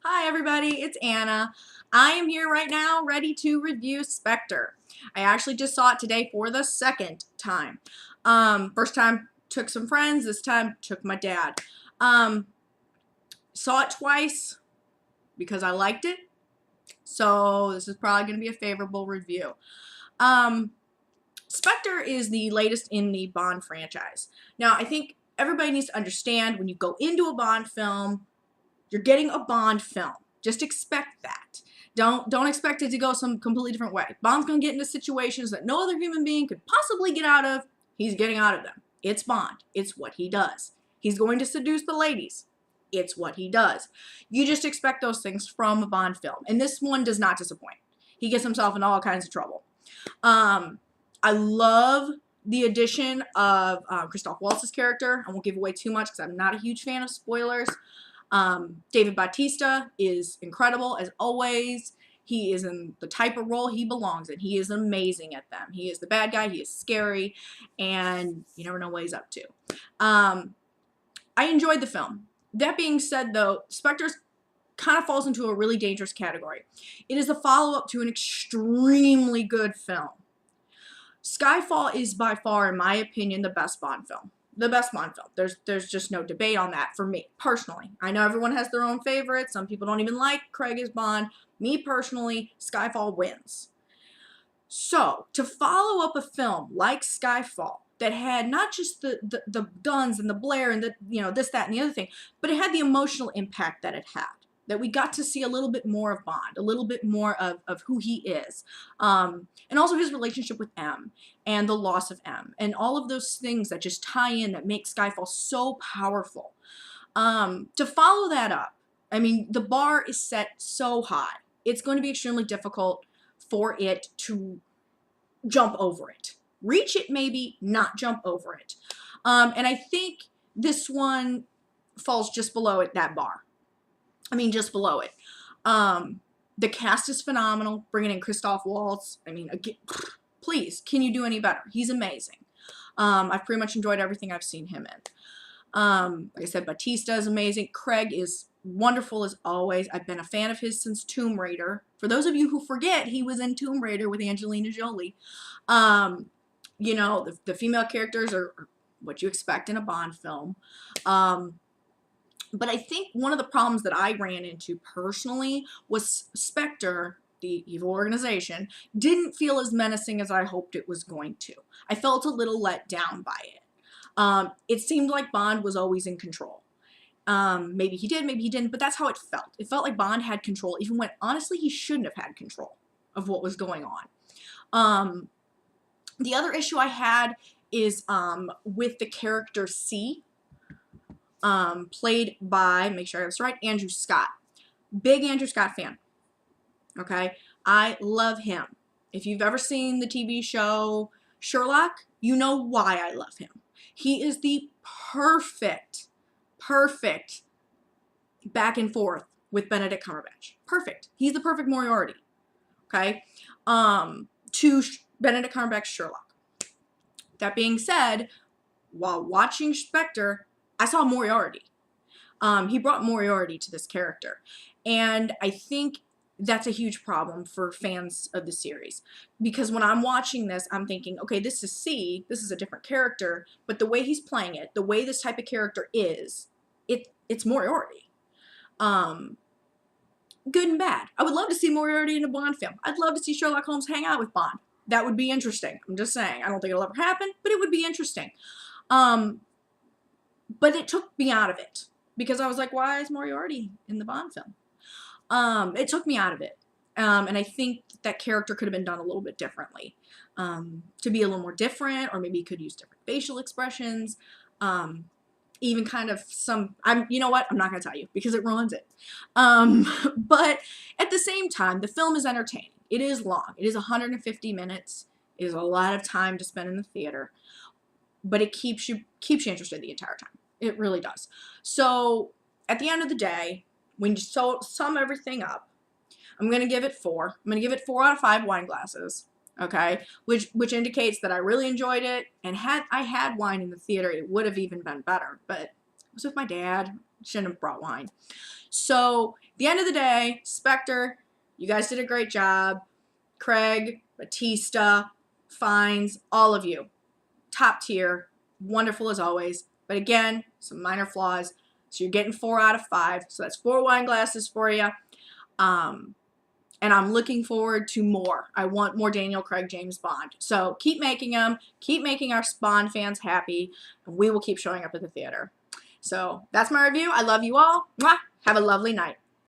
Hi everybody, it's Anna. I am here right now ready to review Spectre. I actually just saw it today for the second time. First time took some friends, this time took my dad. Saw it twice because I liked it, so this is probably going to be a favorable review. Spectre is the latest in the Bond franchise. Now, I think everybody needs to understand when you go into a Bond film, you're getting a Bond film. Just expect that. Don't expect it to go some completely different way. Bond's going to get into situations that no other human being could possibly get out of. He's getting out of them. It's Bond. It's what he does. He's going to seduce the ladies. It's what he does. You just expect those things from a Bond film. And this one does not disappoint. He gets himself in all kinds of trouble. I love the addition of Christoph Waltz's character. I won't give away too much because I'm not a huge fan of spoilers. David Bautista is incredible as always. He is in the type of role he belongs in. He is amazing at them. He is the bad guy. He is scary, and you never know what he's up to. I enjoyed the film. That being said, though, Spectre kind of falls into a really dangerous category. It is a follow-up to an extremely good film. Skyfall is by far, in my opinion, the best Bond film. The best Bond film. There's just no debate on that for me, personally. I know everyone has their own favorites. Some people don't even like Craig as Bond. Me, personally, Skyfall wins. So, to follow up a film like Skyfall that had not just the guns and the blare and the, this, that, and the other thing, but it had the emotional impact that it had. That we got to see a little bit more of Bond, a little bit more of who he is. And also his relationship with M and the loss of M and all of those things that just tie in that make Skyfall so powerful. To follow that up, I mean, the bar is set so high. It's going to be extremely difficult for it to jump over it. Reach it maybe, not jump over it. And I think this one falls just below it, that bar. I mean, just below it. The cast is phenomenal. Bringing in Christoph Waltz. I mean, again, please, can you do any better? He's amazing. I've pretty much enjoyed everything I've seen him in. Like I said, Bautista is amazing. Craig is wonderful as always. I've been a fan of his since Tomb Raider. For those of you who forget, he was in Tomb Raider with Angelina Jolie. The female characters are what you expect in a Bond film. But I think one of the problems that I ran into personally was Spectre, the evil organization, didn't feel as menacing as I hoped it was going to. I felt a little let down by it. It seemed like Bond was always in control. Maybe he did, maybe he didn't, but that's how it felt. It felt like Bond had control, even when, honestly, he shouldn't have had control of what was going on. The other issue I had is with the character C, played by, make sure I have this right, Andrew Scott. Big Andrew Scott fan. Okay? I love him. If you've ever seen the TV show Sherlock, you know why I love him. He is the perfect back and forth with Benedict Cumberbatch. Perfect. He's the perfect Moriarty. Okay? To Benedict Cumberbatch's Sherlock. That being said, while watching Spectre, I saw Moriarty. He brought Moriarty to this character. And I think that's a huge problem for fans of the series. Because when I'm watching this, I'm thinking, okay, this is C, this is a different character, but the way he's playing it, the way this type of character is, it's Moriarty. Good and bad. I would love to see Moriarty in a Bond film. I'd love to see Sherlock Holmes hang out with Bond. That would be interesting. I'm just saying. I don't think it'll ever happen, but it would be interesting. But it took me out of it because I was like, why is Moriarty in the Bond film? It took me out of it. And I think that character could have been done a little bit differently. To be a little more different, or maybe he could use different facial expressions. Even kind of you know what? I'm not going to tell you because it ruins it. But at the same time, the film is entertaining. It is long. It is 150 minutes. It is a lot of time to spend in the theater. But it keeps you interested the entire time. It really does. So at the end of the day, when you sum everything up, I'm going to give it 4. I'm going to give it 4 out of 5 wine glasses. Okay? Which indicates that I really enjoyed it. And had I had wine in the theater, it would have even been better. But it was with my dad. Shouldn't have brought wine. So the end of the day, Spectre, you guys did a great job. Craig, Batista, Fiennes, all of you, top tier, wonderful as always. But again, some minor flaws. So you're getting 4 out of 5. So that's 4 wine glasses for you. And I'm looking forward to more. I want more Daniel Craig James Bond. So keep making them. Keep making our Bond fans happy. And we will keep showing up at the theater. So that's my review. I love you all. Mwah! Have a lovely night.